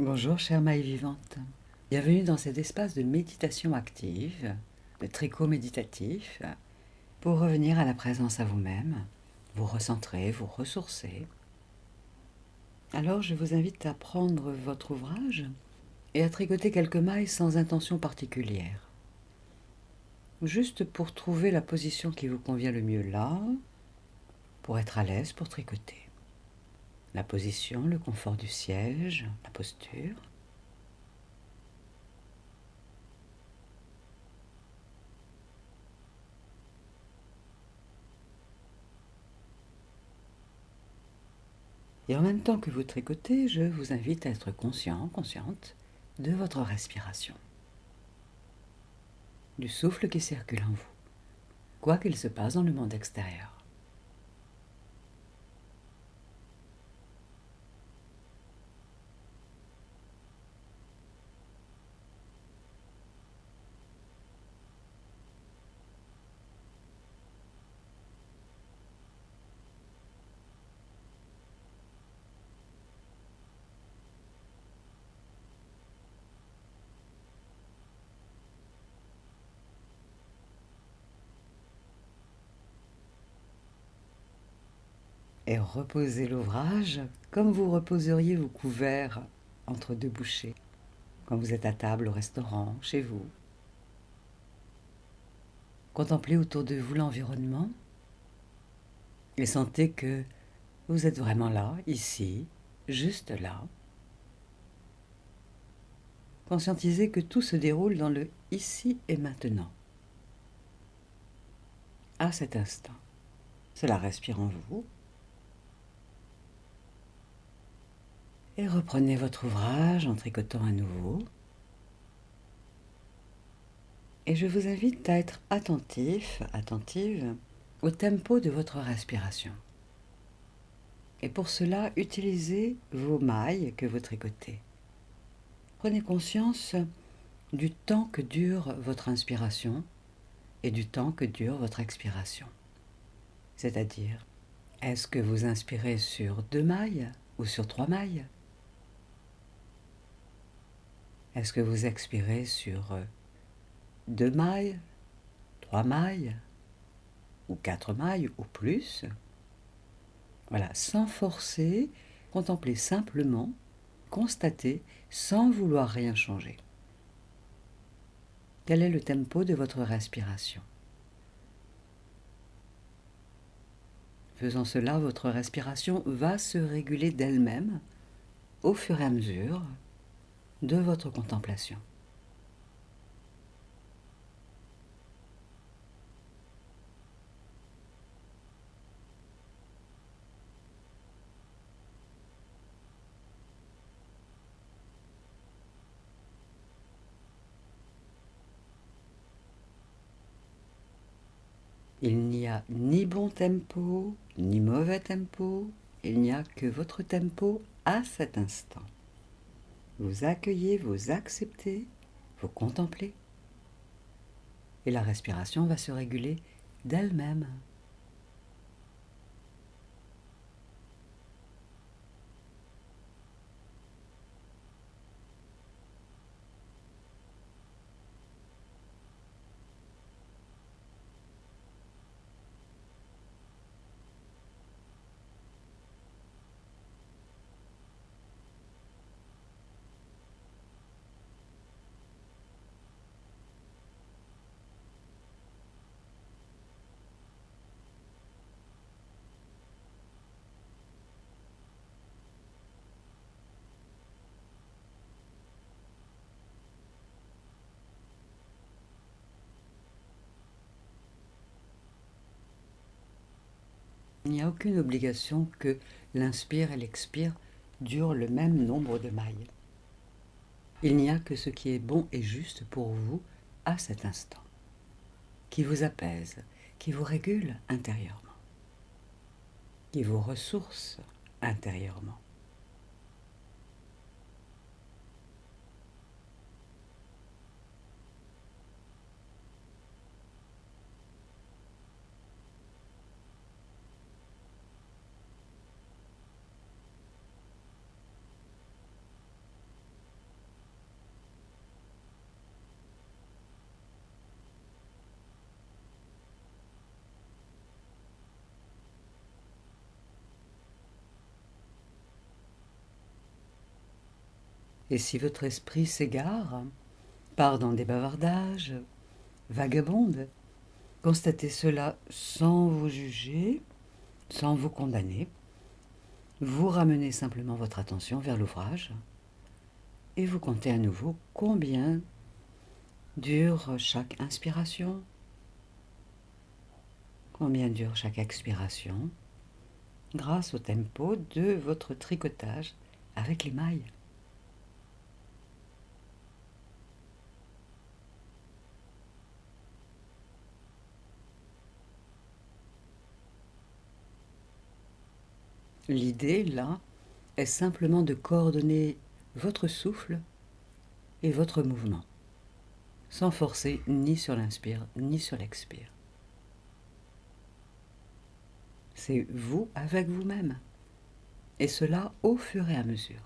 Bonjour chère Maï vivante. Bienvenue dans cet espace de méditation active, de tricot méditatif, pour revenir à la présence à vous-même, vous recentrer, vous ressourcer. Alors je vous invite à prendre votre ouvrage et à tricoter quelques mailles sans intention particulière. Juste pour trouver la position qui vous convient le mieux là, pour être à l'aise pour tricoter. La position, le confort du siège, la posture. Et en même temps que vous tricotez, je vous invite à être conscient, consciente de votre respiration, du souffle qui circule en vous, quoi qu'il se passe dans le monde extérieur. Et reposez l'ouvrage comme vous reposeriez vos couverts entre deux bouchées, quand vous êtes à table au restaurant, chez vous. Contemplez autour de vous l'environnement et sentez que vous êtes vraiment là, ici, juste là. Conscientisez que tout se déroule dans le ici et maintenant, à cet instant. Cela respire en vous. Et reprenez votre ouvrage en tricotant à nouveau. Et je vous invite à être attentif, attentive au tempo de votre respiration. Et pour cela, utilisez vos mailles que vous tricotez. Prenez conscience du temps que dure votre inspiration et du temps que dure votre expiration. C'est-à-dire, est-ce que vous inspirez sur 2 mailles ou sur 3 mailles? Est-ce que vous expirez sur 2 mailles, 3 mailles ou 4 mailles ou plus? Voilà, sans forcer, contemplez simplement, constatez sans vouloir rien changer. Quel est le tempo de votre respiration? Faisant cela, votre respiration va se réguler d'elle-même au fur et à mesure de votre contemplation. Il n'y a ni bon tempo, ni mauvais tempo, il n'y a que votre tempo à cet instant. Vous accueillez, vous acceptez, vous contemplez, et la respiration va se réguler d'elle-même. Il n'y a aucune obligation que l'inspire et l'expire durent le même nombre de mailles. Il n'y a que ce qui est bon et juste pour vous à cet instant, qui vous apaise, qui vous régule intérieurement, qui vous ressource intérieurement. Et si votre esprit s'égare, part dans des bavardages, vagabonde, constatez cela sans vous juger, sans vous condamner. Vous ramenez simplement votre attention vers l'ouvrage et vous comptez à nouveau combien dure chaque inspiration, combien dure chaque expiration, grâce au tempo de votre tricotage avec les mailles. L'idée, là, est simplement de coordonner votre souffle et votre mouvement, sans forcer ni sur l'inspire ni sur l'expire. C'est vous avec vous-même, et cela au fur et à mesure.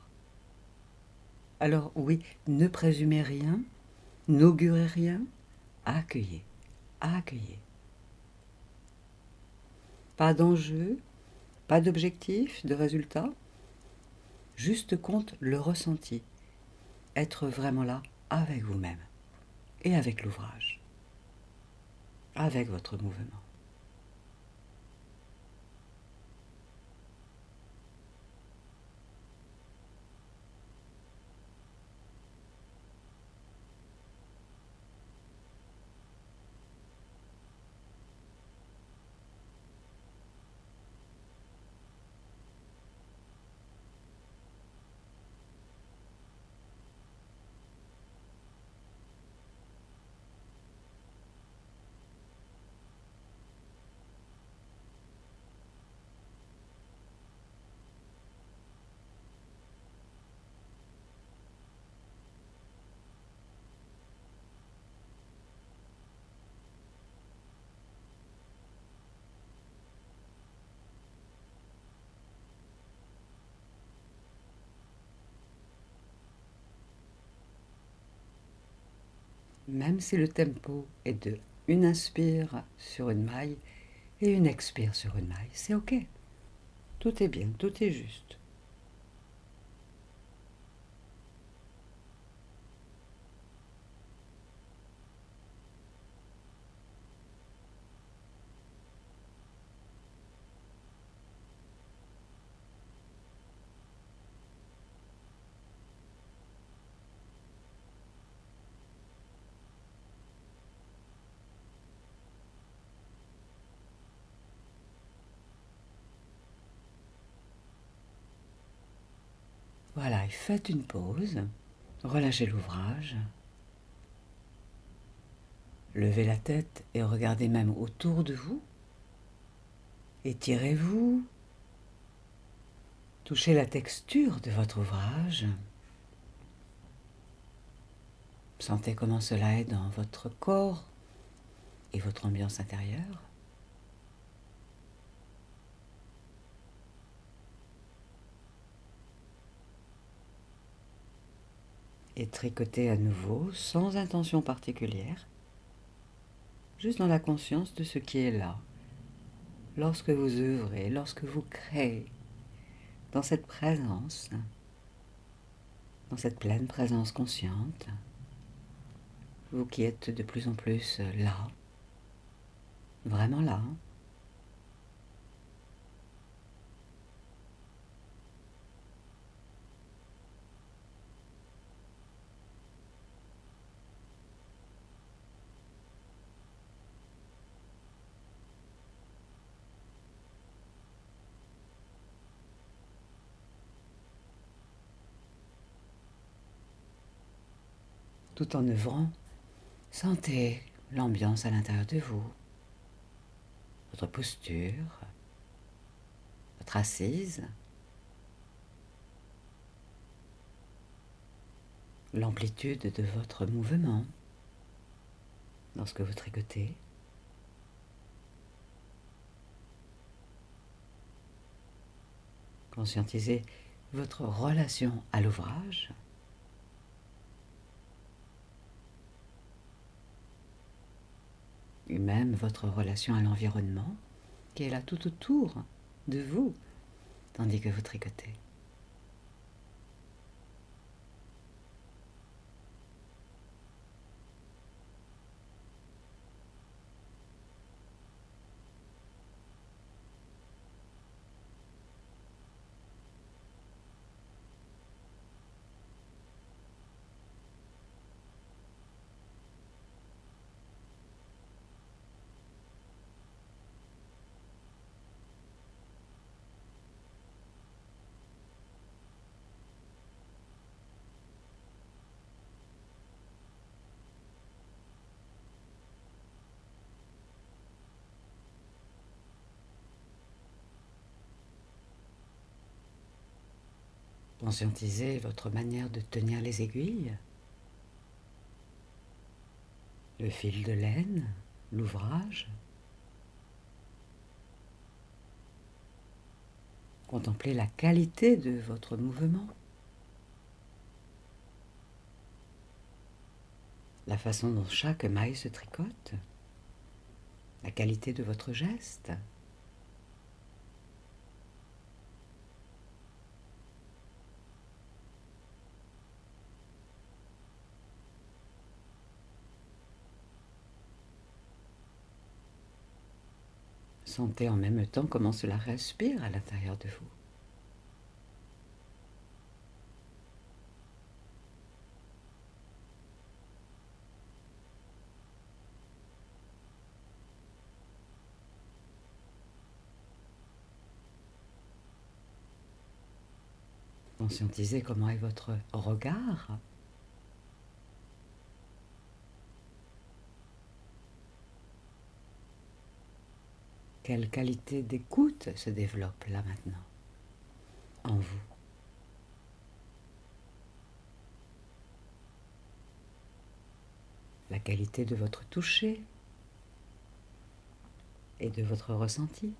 Alors oui, ne présumez rien, n'augurez rien, accueillez, accueillez. Pas d'enjeu, pas d'objectif, de résultat, juste compte le ressenti, être vraiment là avec vous-même et avec l'ouvrage, avec votre mouvement. Même si le tempo est de une inspire sur une maille et une expire sur une maille, c'est ok. Tout est bien, tout est juste. Voilà, et faites une pause, relâchez l'ouvrage, levez la tête et regardez même autour de vous, étirez-vous, touchez la texture de votre ouvrage, sentez comment cela est dans votre corps et votre ambiance intérieure. Et tricotez à nouveau sans intention particulière, juste dans la conscience de ce qui est là, lorsque vous œuvrez, lorsque vous créez, dans cette présence, dans cette pleine présence consciente, vous qui êtes de plus en plus là, vraiment là. Tout en œuvrant, sentez l'ambiance à l'intérieur de vous, votre posture, votre assise, l'amplitude de votre mouvement lorsque vous tricotez. Conscientisez votre relation à l'ouvrage, et même votre relation à l'environnement qui est là tout autour de vous tandis que vous tricotez. Conscientisez votre manière de tenir les aiguilles, le fil de laine, l'ouvrage. Contemplez la qualité de votre mouvement, la façon dont chaque maille se tricote, la qualité de votre geste. Sentez en même temps comment cela respire à l'intérieur de vous. Conscientisez comment est votre regard. Quelle qualité d'écoute se développe là maintenant en vous. La qualité de votre toucher et de votre ressenti.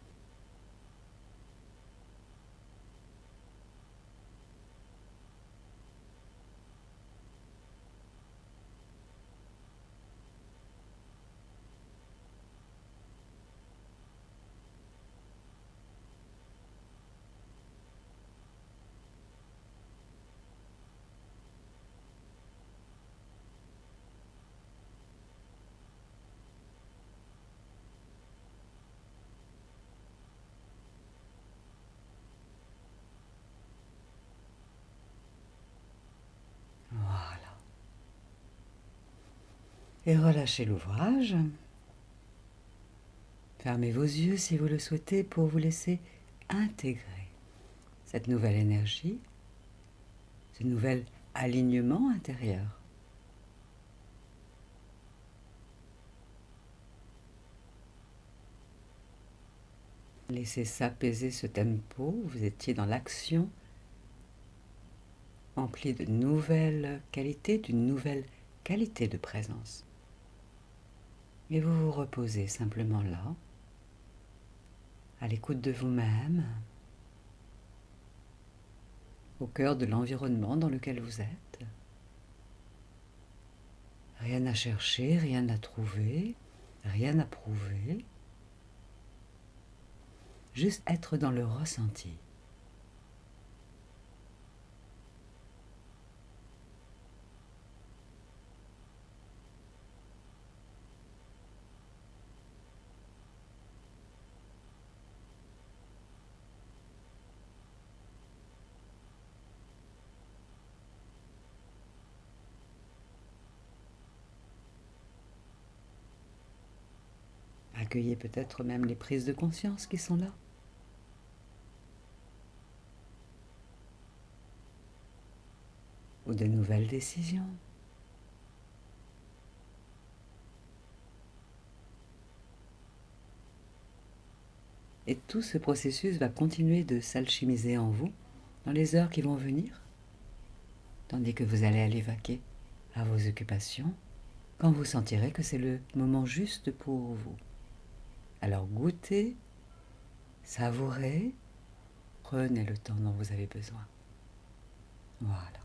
Voilà. Et relâchez l'ouvrage. Fermez vos yeux si vous le souhaitez pour vous laisser intégrer cette nouvelle énergie, ce nouvel alignement intérieur. Laissez s'apaiser ce tempo, vous étiez dans l'action, empli de nouvelles qualités, d'une nouvelle qualité de présence. Et vous vous reposez simplement là, à l'écoute de vous-même, au cœur de l'environnement dans lequel vous êtes. Rien à chercher, rien à trouver, rien à prouver. Juste être dans le ressenti. Accueillez peut-être même les prises de conscience qui sont là. Ou de nouvelles décisions. Et tout ce processus va continuer de s'alchimiser en vous dans les heures qui vont venir, tandis que vous allez aller vaquer à vos occupations, quand vous sentirez que c'est le moment juste pour vous. Alors goûtez, savourez, prenez le temps dont vous avez besoin. Voilà.